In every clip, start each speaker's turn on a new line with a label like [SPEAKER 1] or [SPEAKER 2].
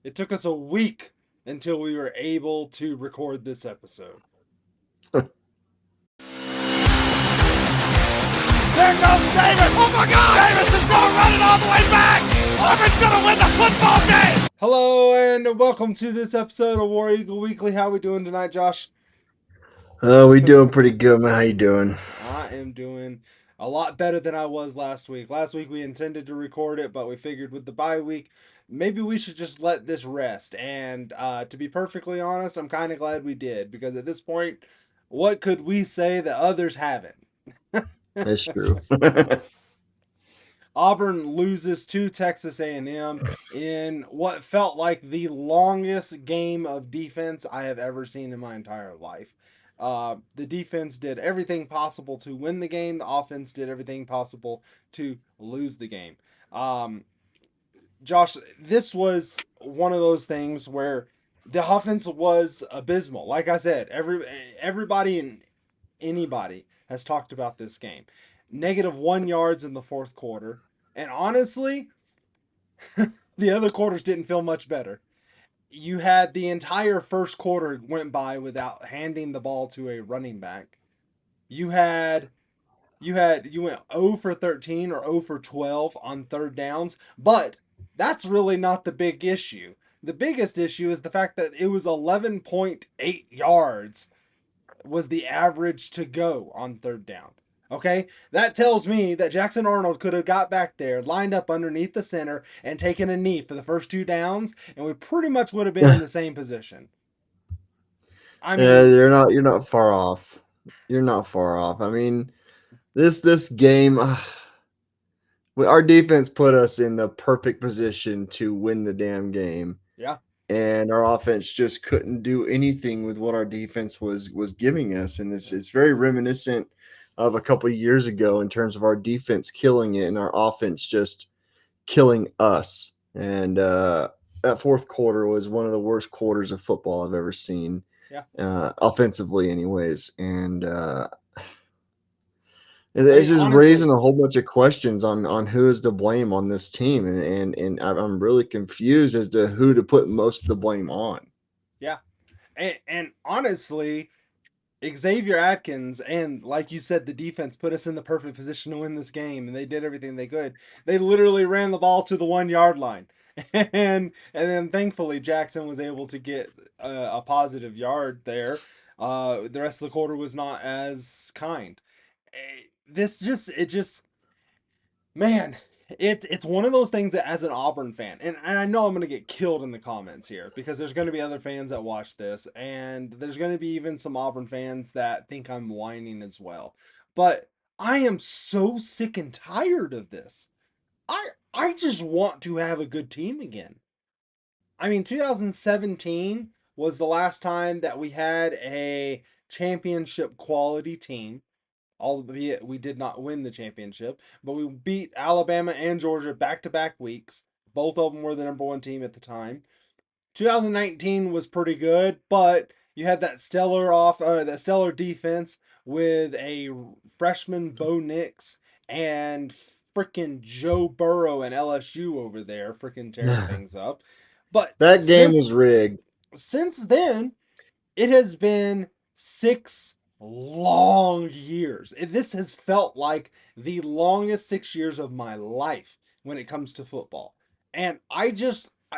[SPEAKER 1] It took us a week until we were able to record this episode.
[SPEAKER 2] There goes Davis! Oh my God! Davis is going running all the way back! Auburn's going to win the football game!
[SPEAKER 1] Hello and welcome to this episode of War Eagle Weekly. How we doing tonight, Josh?
[SPEAKER 3] We doing pretty good, man. How you doing?
[SPEAKER 1] I am doing a lot better than I was last week. Last week we intended to record it, but we figured with the bye week, maybe we should just let this rest. And to be perfectly honest, I'm kind of glad we did because at this point, what could we say that others haven't?
[SPEAKER 3] That's true.
[SPEAKER 1] Auburn loses to Texas A&M in what felt like the longest game of defense I have ever seen in my entire life. The defense did everything possible to win the game. The offense did everything possible to lose the game. Josh, this was one of those things where the offense was abysmal. Like I said, everybody and anybody has talked about this game. -1 yards in the fourth quarter. And honestly, the other quarters didn't feel much better. You had the entire first quarter went by without handing the ball to a running back. You had you went 0 for 13 or 0 for 12 on third downs, but that's really not the big issue. The biggest issue is the fact that it was 11.8 yards was the average to go on third down. Okay, that tells me that Jackson Arnold could have got back there, lined up underneath the center, and taken a knee for the first 2 downs, and we pretty much would have been in the same position. I
[SPEAKER 3] Yeah,
[SPEAKER 1] mean,
[SPEAKER 3] you're not far off. You're not far off. I mean, this game, our defense put us in the perfect position to win the damn game,
[SPEAKER 1] yeah,
[SPEAKER 3] and our offense just couldn't do anything with what our defense was giving us, and it's very reminiscent of a couple of years ago in terms of our defense killing it and our offense just killing us. And that fourth quarter was one of the worst quarters of football I've ever seen,
[SPEAKER 1] yeah.
[SPEAKER 3] offensively, anyways. And
[SPEAKER 1] I
[SPEAKER 3] it's
[SPEAKER 1] mean,
[SPEAKER 3] just
[SPEAKER 1] honestly,
[SPEAKER 3] raising a whole bunch of questions on who is to blame on this team, and I'm really confused as to who to put most of the blame on.
[SPEAKER 1] yeah. And honestly, Xavier Atkins and, like you said, the defense put us in the perfect position to win this game, and they did everything they could. They literally ran the ball to the 1 yard line, and then thankfully Jackson was able to get a positive yard there. The rest of the quarter was not as kind. This just it just man, it's one of those things that as an Auburn fan, and I know I'm gonna get killed in the comments here because there's gonna be other fans that watch this, and there's gonna be even some Auburn fans that think I'm whining as well. But I am so sick and tired of this. I just want to have a good team again. I mean, 2017 was the last time that we had a championship quality team, albeit we did not win the championship, but we beat Alabama and Georgia back to back weeks. Both of them were the number one team at the time. 2019 was pretty good, but you had that stellar defense with a freshman Bo Nix and freaking Joe Burrow and LSU over there freaking tearing things up. But
[SPEAKER 3] That game was rigged.
[SPEAKER 1] since then, it has been 6 long years. This has felt like the longest 6 years of my life when it comes to football. And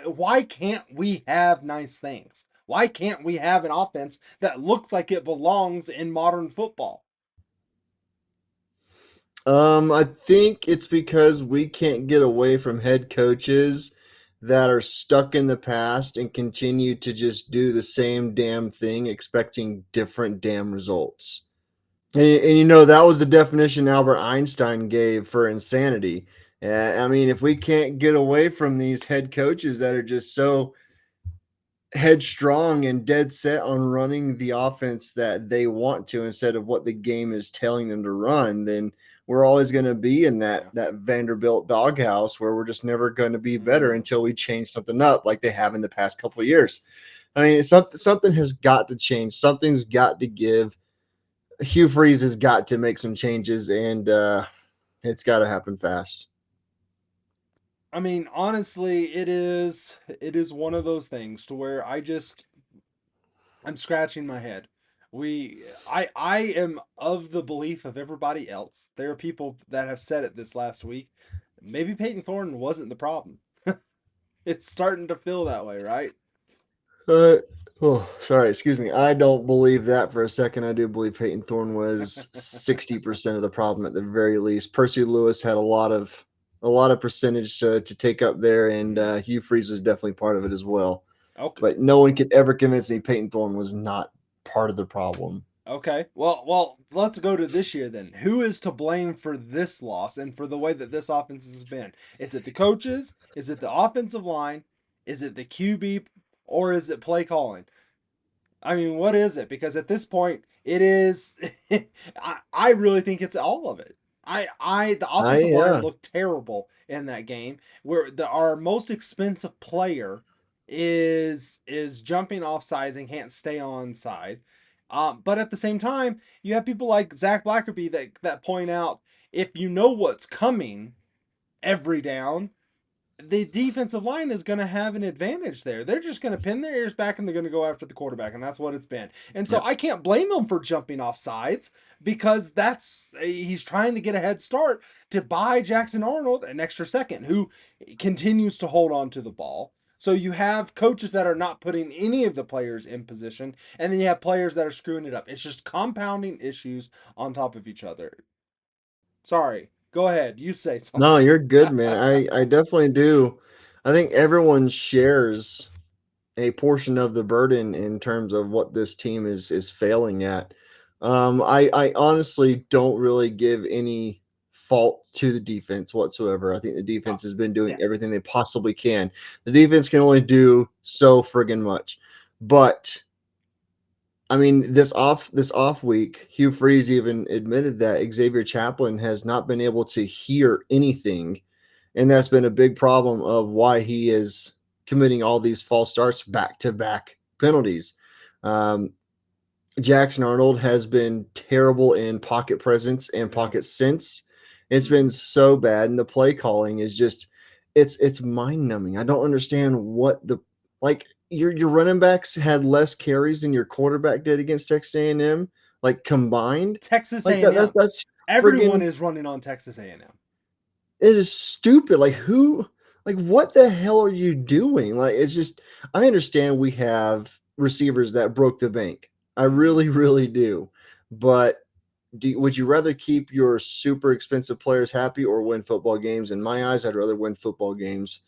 [SPEAKER 1] why can't we have nice things? Why can't we have an offense that looks like it belongs in modern football?
[SPEAKER 3] I think it's because we can't get away from head coaches that are stuck in the past and continue to just do the same damn thing, expecting different damn results. And you know, that was the definition Albert Einstein gave for insanity. I mean, if we can't get away from these head coaches that are just so headstrong and dead set on running the offense that they want to instead of what the game is telling them to run, then we're always going to be in that Vanderbilt doghouse where we're just never going to be better until we change something up like they have in the past couple of years. I mean, something has got to change. Something's got to give. Hugh Freeze has got to make some changes, and it's got to happen fast.
[SPEAKER 1] I mean, honestly, it is one of those things to where I'm scratching my head. I am of the belief of everybody else. There are people that have said it this last week. Maybe Peyton Thorne wasn't the problem. It's starting to feel that way, right?
[SPEAKER 3] Uh, oh, sorry, excuse me. I don't believe that for a second. I do believe Peyton Thorne was 60% of the problem at the very least. Percy Lewis had a lot of percentage to take up there, and
[SPEAKER 1] Mhm.
[SPEAKER 3] Hugh Freeze was definitely part of it as well.
[SPEAKER 1] Okay.
[SPEAKER 3] But no one could ever convince me Peyton Thorne was not part of the problem.
[SPEAKER 1] Okay. Well, let's go to this year then. Who is to blame for this loss and for the way that this offense has been? Is it the coaches? Is it the offensive line? Is it the QB? Or is it play calling? I mean, what is it? Because at this point, it is. I really think it's all of it. The
[SPEAKER 3] I
[SPEAKER 1] offensive line
[SPEAKER 3] yeah.
[SPEAKER 1] looked terrible in that game, where our most expensive player is jumping off sides and can't stay on side. But at the same time, you have people like Zach Blackerby that point out, if you know what's coming every down, the defensive line is going to have an advantage there. They're just going to pin their ears back and they're going to go after the quarterback, and that's what it's been. And so
[SPEAKER 3] Yep.
[SPEAKER 1] I can't blame him for jumping off sides because he's trying to get a head start to buy Jackson Arnold an extra second, who continues to hold on to the ball. So you have coaches that are not putting any of the players in position, and then you have players that are screwing it up. It's just compounding issues on top of each other. Sorry, go ahead. You say
[SPEAKER 3] No,
[SPEAKER 1] something.
[SPEAKER 3] you're good, man. I definitely do. I think everyone shares a portion of the burden in terms of what this team is failing at. I honestly don't really give any fault to the defense whatsoever. I think the
[SPEAKER 1] Oh,
[SPEAKER 3] defense has been doing
[SPEAKER 1] yeah.
[SPEAKER 3] everything they possibly can. The defense can only do so friggin' much. But I mean, this off week, Hugh Freeze even admitted that Xavier Chaplin has not been able to hear anything, and that's been a big problem of why he is committing all these false starts back to back penalties. Um, Jackson Arnold has been terrible in pocket presence and
[SPEAKER 1] Yeah.
[SPEAKER 3] pocket sense. It's been so bad, and the play calling is just it's mind numbing. I don't understand what the like your running backs had less carries than your quarterback did against Texas A&M, like combined.
[SPEAKER 1] Texas
[SPEAKER 3] Like that, that's
[SPEAKER 1] A&M.
[SPEAKER 3] that's
[SPEAKER 1] Everyone
[SPEAKER 3] friggin'
[SPEAKER 1] is running on Texas A&M.
[SPEAKER 3] it is stupid. Like who like what the hell are you doing? Like it's just I understand we have receivers that broke the bank. I really, really do. But would you rather keep your super expensive players happy or win football games? In my eyes, I'd rather win football games.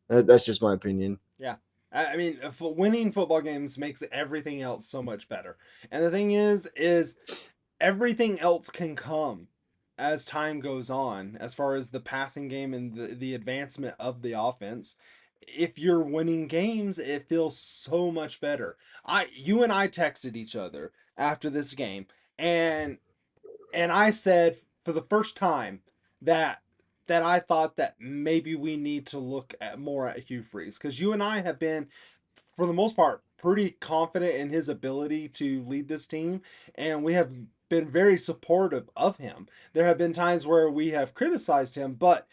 [SPEAKER 3] That's just my opinion.
[SPEAKER 1] Yeah. I mean, winning football games makes everything else so much better. And the thing is everything else can come as time goes on, as far as the passing game and the advancement of the offense. If you're winning games, it feels so much better. You and I texted each other after this game, and I said for the first time that I thought that maybe we need to look at more at Hugh Freeze, because you and I have been, for the most part, pretty confident in his ability to lead this team, and we have been very supportive of him. There have been times where we have criticized him, but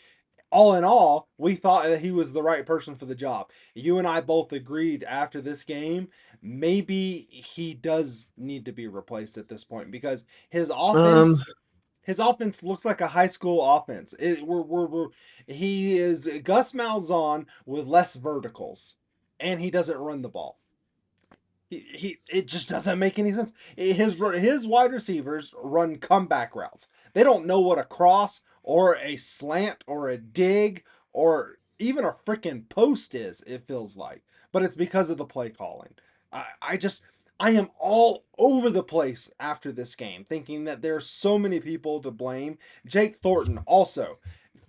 [SPEAKER 1] all in all, we thought that he was the right person for the job. You and I both agreed after this game, maybe he does need to be replaced at this point, because his
[SPEAKER 3] Um,
[SPEAKER 1] offense his offense looks like a high school offense. He is Gus Malzahn with less verticals, and he doesn't run the ball. It just doesn't make any sense. His wide receivers run comeback routes. They don't know what a cross or a slant or a dig or even a freaking post is. It feels like, but it's because of the play calling. I just I am all over the place after this game, thinking that there's so many people to blame. Jake Thornton also,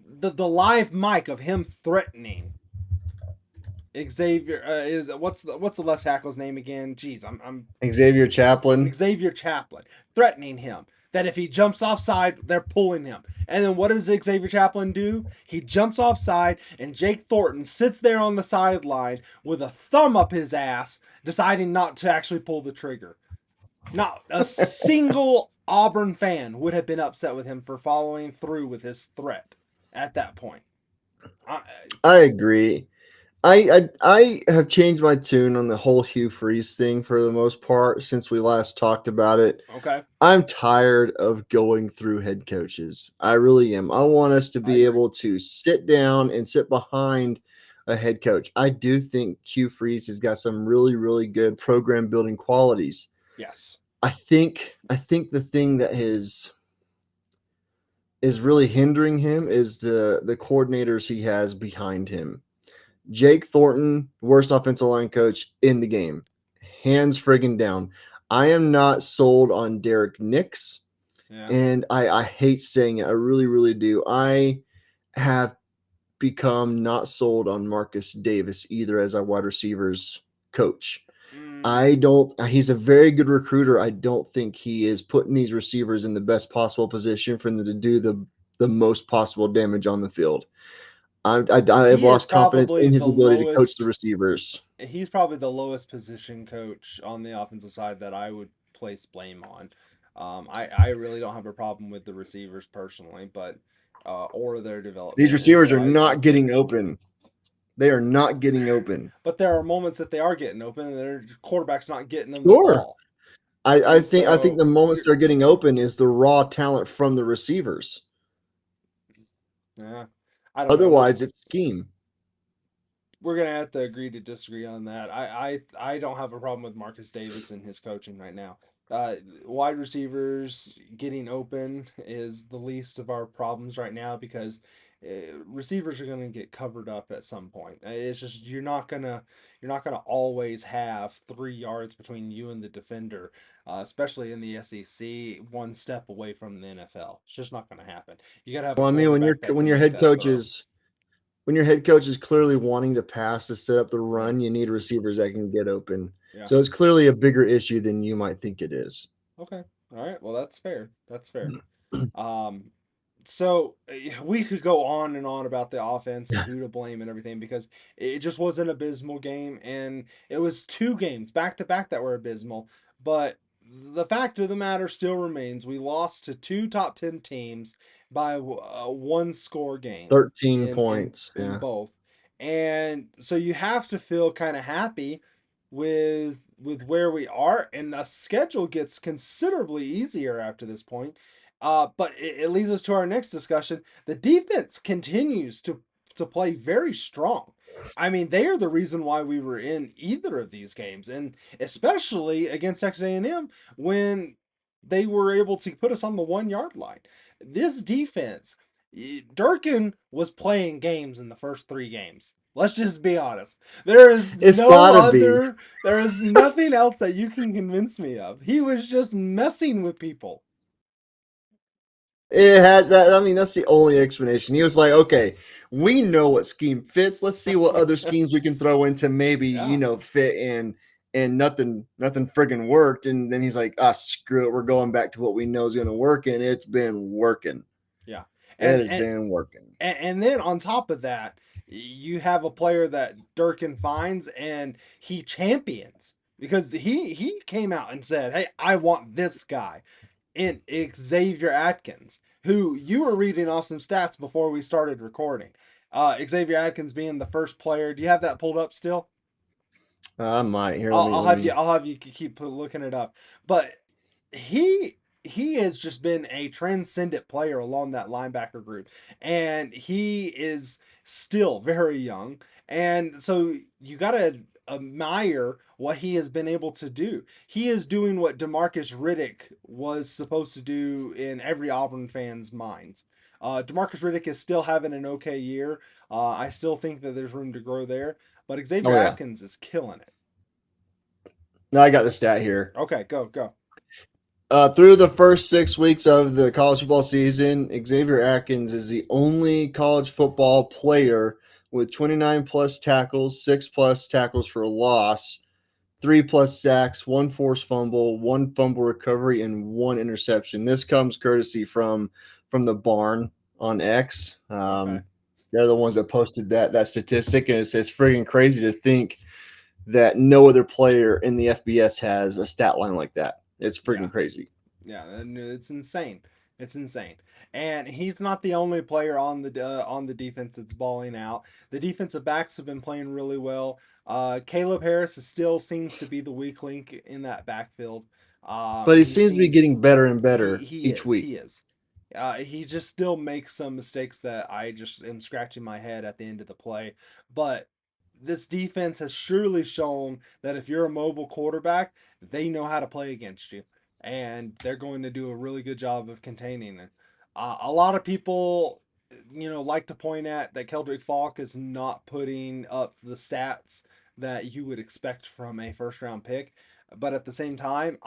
[SPEAKER 1] the live mic of him threatening Xavier is what's the left tackle's name again? Jeez, I'm
[SPEAKER 3] Xavier Chaplin.
[SPEAKER 1] Xavier Chaplin threatening him that if he jumps offside, they're pulling him. And then what does Xavier Chaplin do? He jumps offside, and Jake Thornton sits there on the sideline with a thumb up his ass, deciding not to actually pull the trigger. Not a single Auburn fan would have been upset with him for following through with his threat at that point. I,
[SPEAKER 3] I agree. I have changed my tune on the whole Hugh Freeze thing for the most part since we last talked about it.
[SPEAKER 1] okay,
[SPEAKER 3] I'm tired of going through head coaches. I really am. I want us to
[SPEAKER 1] I
[SPEAKER 3] be
[SPEAKER 1] agree.
[SPEAKER 3] able to sit down and sit behind a head coach. I do think Hugh Freeze has got some really, really good program building qualities.
[SPEAKER 1] Yes.
[SPEAKER 3] I think the thing that is really hindering him is the coordinators he has behind him. Jake Thornton, worst offensive line coach in the game. Hands friggin' down. I am not sold on Derek Nix,
[SPEAKER 1] Yeah.
[SPEAKER 3] and I hate saying it. I really, really do. I have become not sold on Marcus Davis either as our wide receivers coach. I
[SPEAKER 1] Mm,
[SPEAKER 3] don't, he's a very good recruiter. I don't think he is putting these receivers in the best possible position for them to do the most possible damage on the field. I have
[SPEAKER 1] he is
[SPEAKER 3] lost confidence
[SPEAKER 1] probably
[SPEAKER 3] in
[SPEAKER 1] the
[SPEAKER 3] his ability to coach the
[SPEAKER 1] lowest.
[SPEAKER 3] receivers.
[SPEAKER 1] He's probably the lowest position coach on the offensive side that I would place blame on. I really don't have a problem with the receivers personally, but or their
[SPEAKER 3] These
[SPEAKER 1] development, and
[SPEAKER 3] receivers
[SPEAKER 1] so
[SPEAKER 3] are
[SPEAKER 1] I
[SPEAKER 3] not
[SPEAKER 1] think.
[SPEAKER 3] getting open. They are not getting open.
[SPEAKER 1] But there are moments that they are getting open, and their quarterback's not getting them the
[SPEAKER 3] Sure.
[SPEAKER 1] ball,
[SPEAKER 3] I
[SPEAKER 1] and
[SPEAKER 3] think I think
[SPEAKER 1] so
[SPEAKER 3] the moments
[SPEAKER 1] you're
[SPEAKER 3] they're getting open is the raw talent from the receivers.
[SPEAKER 1] yeah. I don't know.
[SPEAKER 3] Otherwise, it's scheme.
[SPEAKER 1] We're gonna have to agree to disagree on that. I don't have a problem with Marcus Davis and his coaching right now. Wide receivers getting open is the least of our problems right now because receivers are gonna get covered up at some point. It's just you're not gonna always have 3 yards between you and the defender, especially in the SEC, one step away from the NFL. It's just not gonna happen. You gotta have a
[SPEAKER 3] Well, I mean,
[SPEAKER 1] quarterback that
[SPEAKER 3] when
[SPEAKER 1] can
[SPEAKER 3] your
[SPEAKER 1] make
[SPEAKER 3] head
[SPEAKER 1] that
[SPEAKER 3] coach
[SPEAKER 1] throw.
[SPEAKER 3] is when your head coach is clearly wanting to pass to set up the
[SPEAKER 1] Yeah,
[SPEAKER 3] run, you need receivers that can get open.
[SPEAKER 1] yeah.
[SPEAKER 3] So it's clearly a bigger issue than you might think it is.
[SPEAKER 1] Okay. All right. Well, that's fair. That's fair. Um, so we could go on and on about the offense and who to blame and everything because it just was an abysmal game, and it was 2 games back to back that were abysmal. But the fact of the matter still remains: we lost to 2 top 10 teams by a one-score game
[SPEAKER 3] 13
[SPEAKER 1] in in
[SPEAKER 3] points.
[SPEAKER 1] in
[SPEAKER 3] Yeah.
[SPEAKER 1] both, and so you have to feel kind of happy with where we are, and the schedule gets considerably easier after this point. But it leads us to our next discussion. The defense continues to play very strong. I mean, they are the reason why we were in either of these games, and especially against Texas A&M when they were able to put us on the 1 yard line. This defense, Durkin was playing games in the first 3 games. Let's just be honest. There is
[SPEAKER 3] It's
[SPEAKER 1] no
[SPEAKER 3] gotta be.
[SPEAKER 1] other, there is nothing else that you can convince me of. He was just messing with people.
[SPEAKER 3] It had that. I mean, that's the only explanation. He was like, okay, we know what scheme fits. Let's see what other schemes we can throw into maybe,
[SPEAKER 1] Yeah,
[SPEAKER 3] fit in. And nothing friggin' worked. And then he's like, screw it. We're going back to what we know is going to work. And it's been working.
[SPEAKER 1] yeah.
[SPEAKER 3] It
[SPEAKER 1] And
[SPEAKER 3] has
[SPEAKER 1] and
[SPEAKER 3] been working.
[SPEAKER 1] and then on top of that, you have a player that Durkin finds and he champions because he came out and said, "Hey, I want this guy." In Xavier Atkins, who you were reading off some stats before we started recording. Xavier Atkins being the first player. Do you have that pulled up still?
[SPEAKER 3] I might. Here,
[SPEAKER 1] I'll,
[SPEAKER 3] let me,
[SPEAKER 1] I'll
[SPEAKER 3] let
[SPEAKER 1] have you.
[SPEAKER 3] me.
[SPEAKER 1] I'll have you keep looking it up. But he has just been a transcendent player along that linebacker group, and he is still very young. And so you gotta admire what he has been able to do. He is doing what Demarcus Riddick was supposed to do in every Auburn fan's mind. Demarcus Riddick is still having an okay year. I still think that there's room to grow there, but Xavier
[SPEAKER 3] Oh, yeah.
[SPEAKER 1] Atkins is killing it.
[SPEAKER 3] No, I got the stat here.
[SPEAKER 1] Okay, go.
[SPEAKER 3] Through the first 6 weeks of the college football season, Xavier Atkins is the only college football player with 29 plus tackles, 6 plus tackles for loss, 3 plus sacks, 1 forced fumble, 1 fumble recovery, and 1 interception. This comes courtesy from the barn on X.
[SPEAKER 1] Okay.
[SPEAKER 3] They're the ones that posted that statistic, and it's friggin' crazy to think that no other player in the FBS has a stat line like that. It's
[SPEAKER 1] Yeah.
[SPEAKER 3] freaking crazy.
[SPEAKER 1] Yeah, and it's insane. It's insane, and he's not the only player on the defense that's balling out. The defensive backs have been playing really well. Caleb Harris still seems to be the weak link in that backfield.
[SPEAKER 3] But he
[SPEAKER 1] He
[SPEAKER 3] seems to be
[SPEAKER 1] seems
[SPEAKER 3] getting better and
[SPEAKER 1] he
[SPEAKER 3] better
[SPEAKER 1] he
[SPEAKER 3] each
[SPEAKER 1] is
[SPEAKER 3] week.
[SPEAKER 1] he is. He just still makes some mistakes that I just am scratching my head at the end of the play. But this defense has surely shown that if you're a mobile quarterback, they know how to play against you, and they're going to do a really good job of containing it. A lot of people, like to point at that Keldrick Falk is not putting up the stats that you would expect from a first round pick. But at the same time,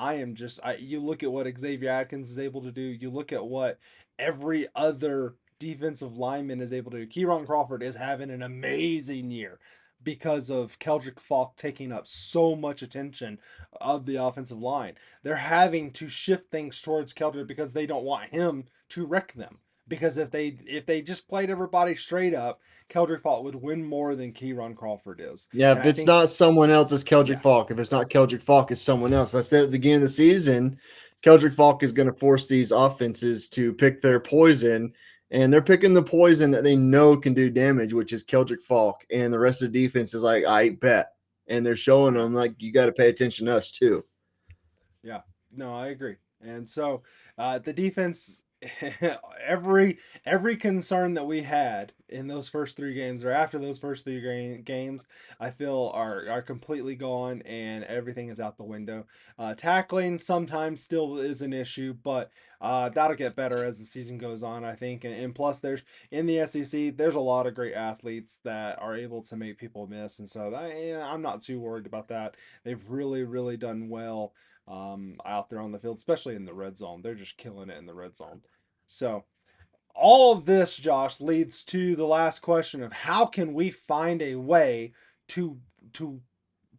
[SPEAKER 1] you look at what Xavier Atkins is able to do. You look at what every other defensive lineman is able to do. Kieron Crawford is having an amazing year because of Keldrick Falk taking up so much attention of the offensive line. They're having to shift things towards Keldrick because they don't want him to wreck them. Because if they just played everybody straight up, Keldrick Falk would win more than Kieron Crawford is.
[SPEAKER 3] Yeah,
[SPEAKER 1] And
[SPEAKER 3] if
[SPEAKER 1] I
[SPEAKER 3] it's
[SPEAKER 1] think,
[SPEAKER 3] not someone else, it's Keldrick
[SPEAKER 1] yeah,
[SPEAKER 3] Falk. If it's not Keldrick Falk, it's someone else. That's at the beginning of the season. Keldrick Falk is going to force these offenses to pick their poison, and they're picking the poison that they know can do damage, which is Keldrick Falk. And the rest of the defense is like, I bet. And they're showing
[SPEAKER 1] yeah.
[SPEAKER 3] them, like, you got to pay attention to us, too.
[SPEAKER 1] Yeah, no, I agree. And so the defense, every every concern that we had in those first three games or after those first three games, I feel are completely gone and everything is out the window. Tackling sometimes still is an issue, but that'll get better as the season goes on, I think. And plus, there's in the SEC, there's a lot of great athletes that are able to make people miss, and so I'm not too worried about that. They've really, really done well out there on the field, especially in the red zone. They're just killing it in the red zone. So, all of this, Josh, leads to the last question of how can we find a way to to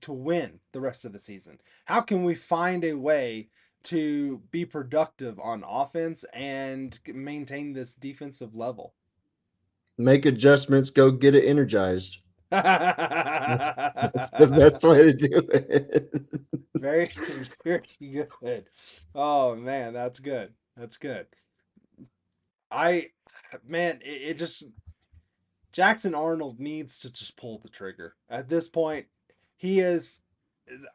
[SPEAKER 1] to win the rest of the season? How can we find a way to be productive on offense and maintain this defensive level?
[SPEAKER 3] Make adjustments, go get it energized. That's the best way to do it.
[SPEAKER 1] Very, very good. Oh man, that's good. That's good. I, man, it just Jackson Arnold needs to just pull the trigger. At this point, he is.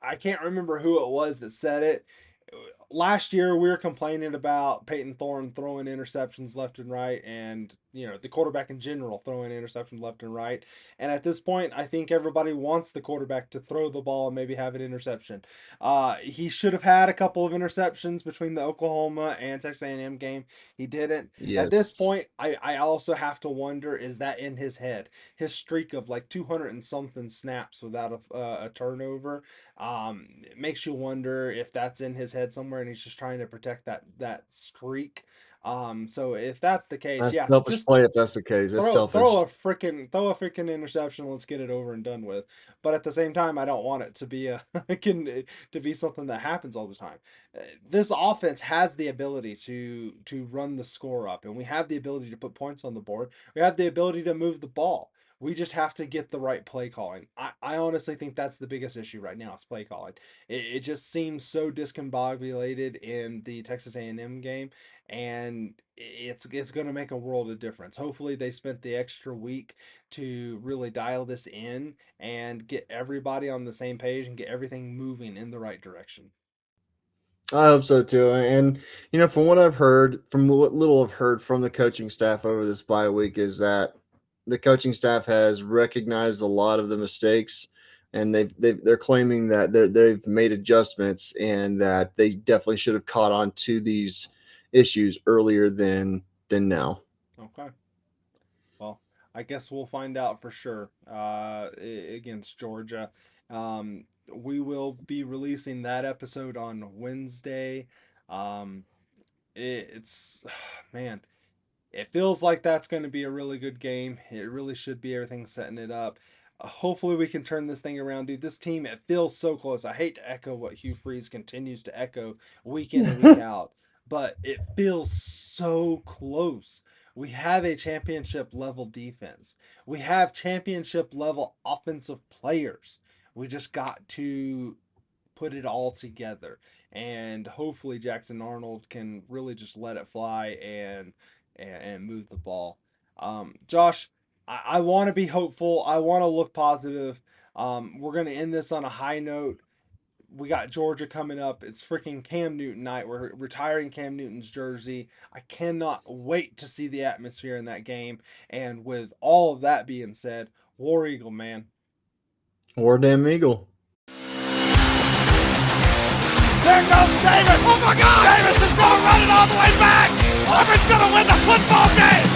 [SPEAKER 1] I can't remember who it was that said it. Last year, we were complaining about Peyton Thorne throwing interceptions left and right, and the quarterback in general throwing interceptions left and right. And at this point, I think everybody wants the quarterback to throw the ball and maybe have an interception. He should have had a couple of interceptions between the Oklahoma and Texas A&M game. He didn't. At this
[SPEAKER 3] Yes.
[SPEAKER 1] point, I also have to wonder, is that in his head? His streak of like 200 and something snaps without a turnover, it makes you wonder if that's in his head somewhere and he's just trying to protect that streak. So if that's the case,
[SPEAKER 3] That's
[SPEAKER 1] yeah,
[SPEAKER 3] selfish
[SPEAKER 1] just
[SPEAKER 3] play if that's the case. That's selfish.
[SPEAKER 1] throw a freaking interception. Let's get it over and done with. But at the same time, I don't want it to be a to be something that happens all the time. This offense has the ability to run the score up, and we have the ability to put points on the board. We have the ability to move the ball. We just have to get the right play calling. I honestly think that's the biggest issue right now is play calling. It just seems so discombobulated in the Texas A&M game, and it's going to make a world of difference. Hopefully, they spent the extra week to really dial this in and get everybody on the same page and get everything moving in the right direction.
[SPEAKER 3] I hope so too. And from what I've heard, from what little I've heard from the coaching staff over this bye week, is that the coaching staff has recognized a lot of the mistakes, and they're claiming that they've made adjustments, and that they definitely should have caught on to these issues earlier than now.
[SPEAKER 1] Okay. Well, I guess we'll find out for sure against Georgia. We will be releasing that episode on Wednesday. Um, it's man, it feels like that's going to be a really good game. It really should be everything setting it up. Hopefully we can turn this thing around, dude. This team, it feels so close. I hate to echo what Hugh Freeze continues to echo week in and week out, but it feels so close. We have a championship level defense. We have championship level offensive players. We just got to put it all together. And hopefully Jackson Arnold can really just let it fly and move the ball. Josh, I want to be hopeful. I want to look positive. We're going to end this on a high note. We got Georgia coming up. It's freaking Cam Newton night. We're retiring Cam Newton's jersey. I cannot wait to see the atmosphere in that game. And with all of that being said, War Eagle, man.
[SPEAKER 3] War damn Eagle.
[SPEAKER 2] There goes Davis. Oh my God! Davis is going running all the way back. Auburn's going to win the football game.